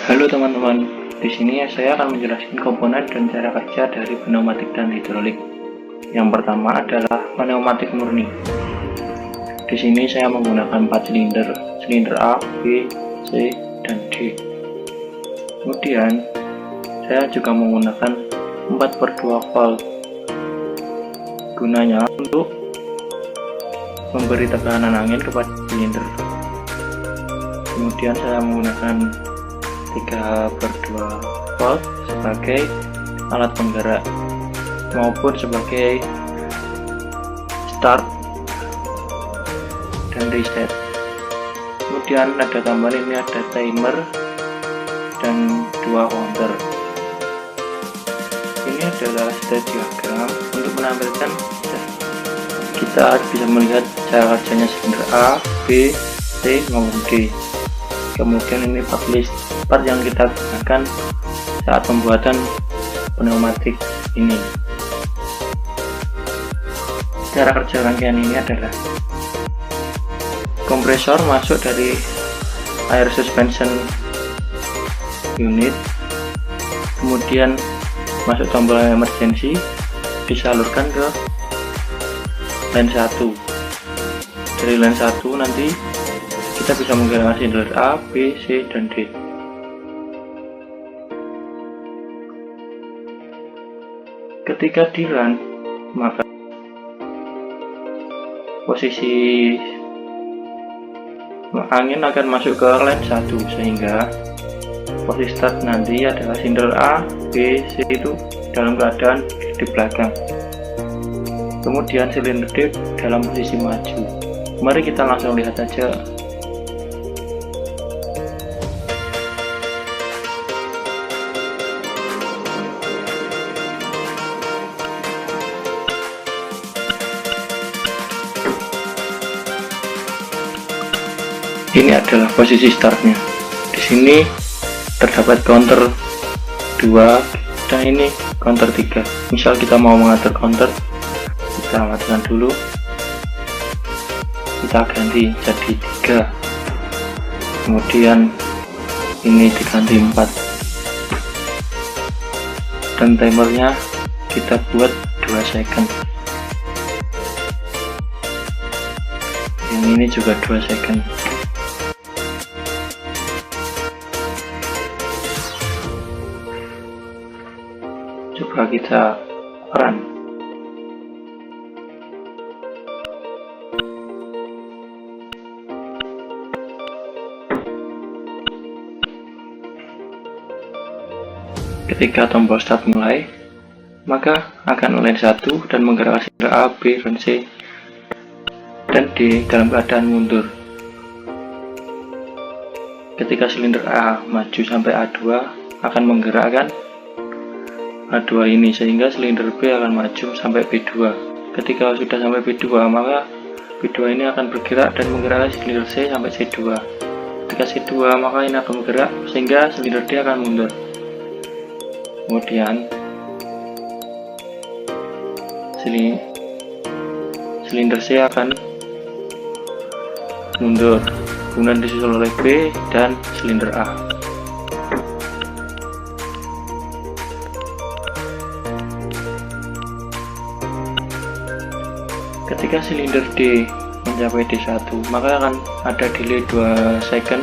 Halo teman-teman, di sini saya akan menjelaskan komponen dan cara kerja dari pneumatik dan hidrolik. Yang pertama adalah pneumatik murni. Di sini saya menggunakan 4 silinder A, B, C, dan D. Kemudian saya juga menggunakan 4/2 valve. Gunanya untuk memberi tekanan angin kepada silinder. Kemudian saya menggunakan 3/2 volt sebagai alat penggerak maupun sebagai start dan reset. Kemudian ada tambahan, ini ada timer dan 2 counter. Ini adalah state diagram untuk menampilkan kita bisa melihat cara kerjanya silinder A, B, C maupun D. Kemudian ini part yang kita gunakan saat pembuatan pneumatik ini. Cara kerja rangkaian ini adalah kompresor masuk dari air suspension unit, kemudian masuk tombol emergency, disalurkan ke line 1. Dari line 1 nanti kita bisa menggerakkan silinder A, B, C, dan D. Ketika di run, maka posisi angin akan masuk ke line 1, sehingga posisi start nanti adalah silinder A, B, C itu dalam keadaan di belakang. Kemudian silinder D dalam posisi maju. Mari kita langsung lihat saja. Ini adalah posisi startnya. Di sini terdapat counter 2 dan ini counter 3. Misal kita mau mengatur counter, kita matikan dulu, kita ganti jadi 3, kemudian ini diganti 4, dan timernya kita buat 2 second. Yang ini juga 2 second. Coba kita run. Ketika tombol start mulai, maka akan line 1 dan menggerakkan silinder A, B, dan C, dan D dalam keadaan mundur. Ketika silinder A maju sampai A2, akan menggerakkan A2 ini, sehingga silinder B akan maju sampai B2. Ketika sudah sampai B2, maka B2 ini akan bergerak dan menggerakkan silinder C sampai C2. Ketika C2, maka ini akan bergerak sehingga silinder D akan mundur. Kemudian silinder C akan mundur, kemudian disusul oleh B dan silinder A. Ketika silinder D mencapai D1, maka akan ada delay 2 second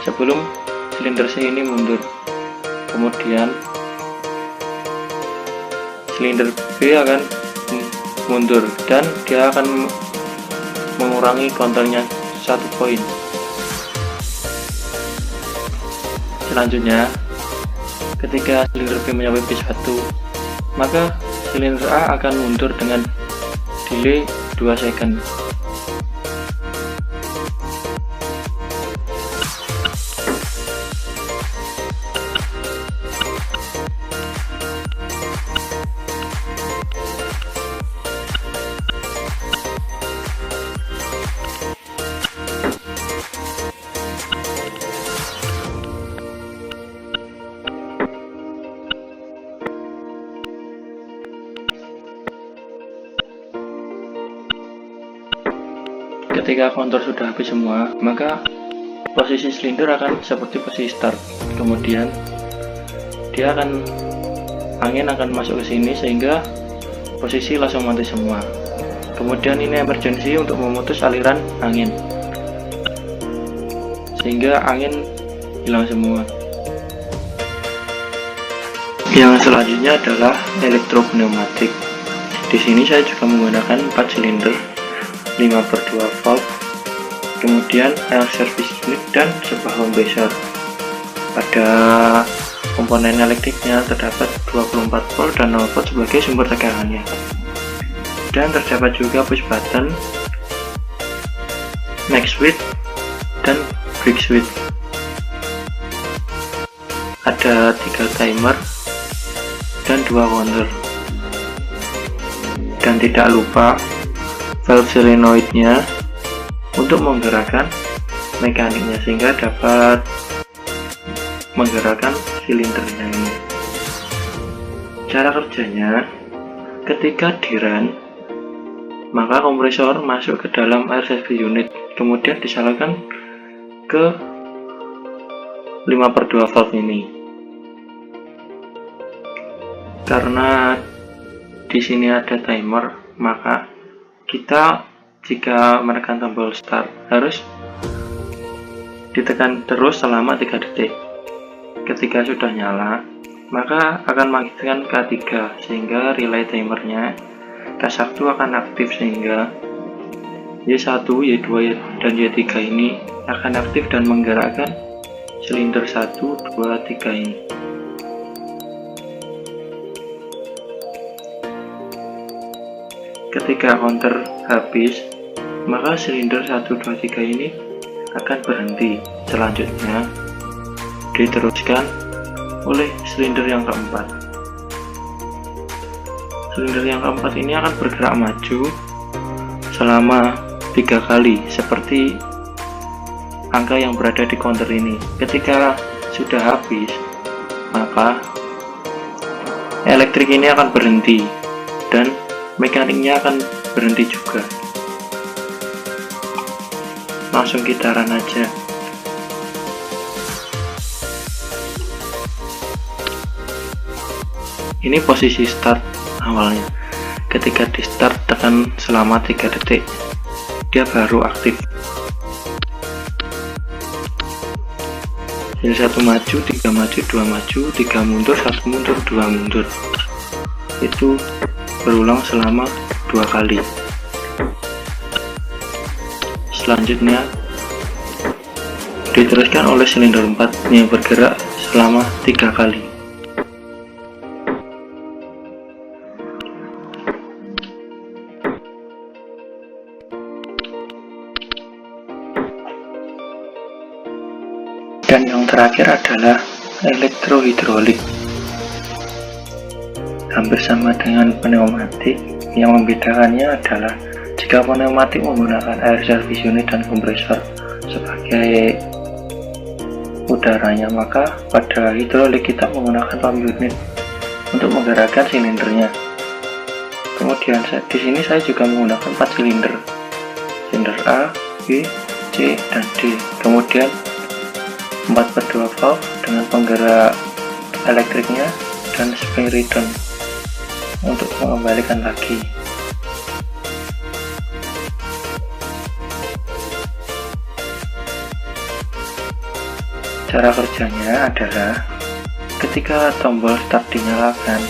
sebelum silinder C ini mundur. Kemudian silinder B akan mundur dan dia akan mengurangi counternya 1 poin. Selanjutnya, ketika silinder B mencapai B1, maka silinder A akan mundur dengan delay 2 second. Ketika counter sudah habis semua, maka posisi silinder akan seperti posisi start, kemudian angin akan masuk ke sini sehingga posisi langsung mati semua. Kemudian ini emergency untuk memutus aliran angin sehingga angin hilang semua. Yang selanjutnya adalah elektropneumatik. Di sini saya juga menggunakan 4 silinder 5/2 valve, kemudian air service unit dan sebuah compressor. Pada komponen elektriknya terdapat 24 volt dan 0 volt sebagai sumber tegangannya, dan terdapat juga push button, max switch, dan break switch. Ada 3 timer dan 2 counter, dan tidak lupa valve solenoidnya untuk menggerakkan mekaniknya sehingga dapat menggerakkan silindernya ini. Cara kerjanya, ketika di run, maka kompresor masuk ke dalam air service unit, kemudian disalurkan ke 5/2 valve ini. Karena di sini ada timer, maka kita jika menekan tombol start harus ditekan terus selama 3 detik. Ketika sudah nyala, maka akan mengaktifkan K3 sehingga relay timernya K1 akan aktif sehingga Y1, Y2, dan Y3 ini akan aktif dan menggerakkan silinder 1, 2, 3 ini. Ketika counter habis, maka silinder 1, 2, 3 ini akan berhenti. Selanjutnya diteruskan oleh silinder yang keempat. Silinder yang keempat ini akan bergerak maju selama 3 kali seperti angka yang berada di counter ini. Ketika sudah habis, maka elektrik ini akan berhenti dan mekaniknya akan berhenti juga. Langsung kita run aja. Ini posisi start awalnya. Ketika di start tekan selama 3 detik, dia baru aktif. Jadi 1 maju, 3 maju, 2 maju, 3 mundur, 1 mundur, 2 mundur. Itu berulang selama 2 kali. Selanjutnya diteruskan oleh silinder 4 yang bergerak selama 3 kali. Dan yang terakhir adalah elektrohidrolik. Hampir sama dengan pneumatik, yang membedakannya adalah jika pneumatik menggunakan air service unit dan kompresor sebagai udaranya, maka pada hidrolik kita menggunakan pump unit untuk menggerakkan silindernya. Kemudian di sini saya juga menggunakan 4 silinder, silinder A, B, C, dan D. Kemudian 4/2 valve dengan penggerak elektriknya dan spring return untuk mengembalikan lagi. Cara kerjanya adalah ketika tombol start dinyalakan,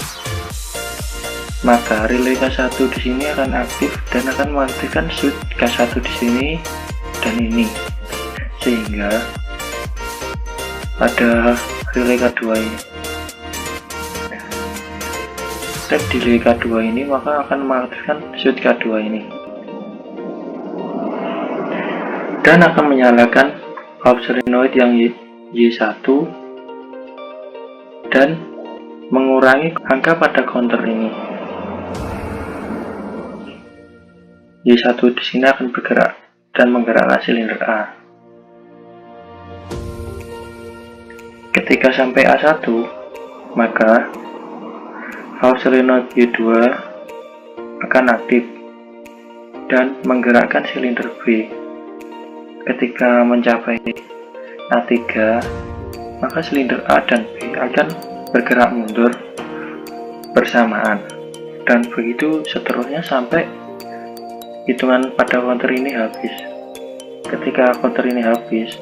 maka relay K1 di sini akan aktif dan akan mengaktifkan switch K1 di sini dan ini, sehingga ada relay K2 ini. Step delay K2 ini maka akan mengaktifkan switch K2 ini dan akan menyalakan valve solenoid yang Y1 dan mengurangi angka pada counter ini. Y1 di sini akan bergerak dan menggerakkan silinder A. Ketika sampai A1, maka valve solenoid Y2 akan aktif dan menggerakkan silinder B. Ketika mencapai A3, maka silinder A dan B akan bergerak mundur bersamaan, dan begitu seterusnya sampai hitungan pada counter ini habis. Ketika counter ini habis,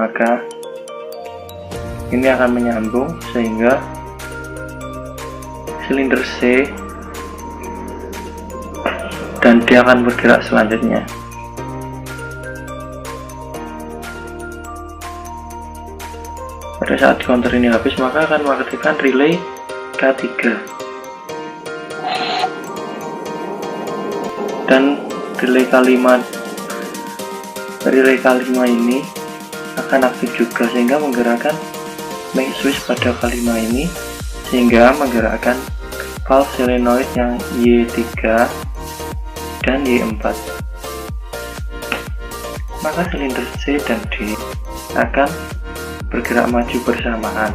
maka ini akan menyambung sehingga silinder C dan dia akan bergerak selanjutnya. Pada saat counter ini habis, maka akan mengaktifkan relay K3, dan relay K5 ini akan aktif juga sehingga menggerakkan main switch pada K5 ini, sehingga menggerakkan valve solenoid yang Y3 dan Y4. Maka silinder C dan D akan bergerak maju bersamaan.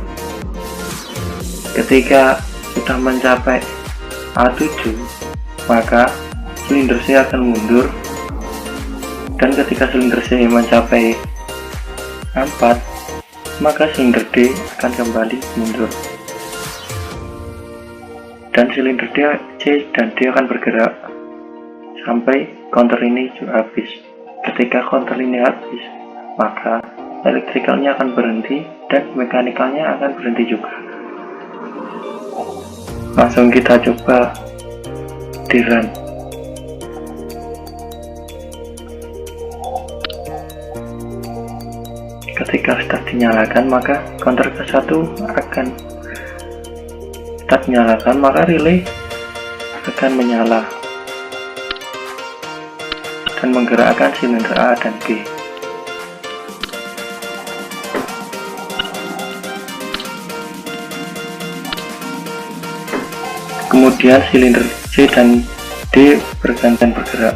Ketika sudah mencapai A7, maka silinder C akan mundur, dan ketika silinder C mencapai A4, maka silinder D akan kembali mundur, dan silinder C dan D akan bergerak sampai counter ini juga habis. Ketika counter ini habis, maka elektrikalnya akan berhenti dan mekanikalnya akan berhenti juga. Langsung kita coba di run. Ketika start dinyalakan, maka counter ke1 akan start dinyalakan, maka relay akan menyala dan menggerakkan silinder A dan B. Kemudian silinder C dan D bergantian bergerak.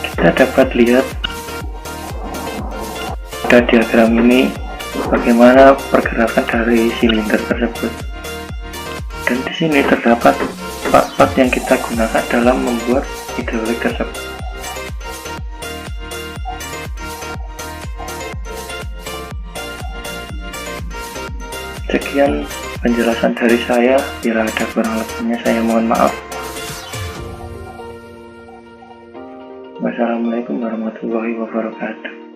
Kita dapat lihat pada diagram ini bagaimana pergerakan dari silinder tersebut. Dan di sini terdapat part-part yang kita gunakan dalam membuat hidrolik tersebut. Sekian penjelasan dari saya, bila ada kurang lebihnya saya mohon maaf. Wassalamualaikum warahmatullahi wabarakatuh.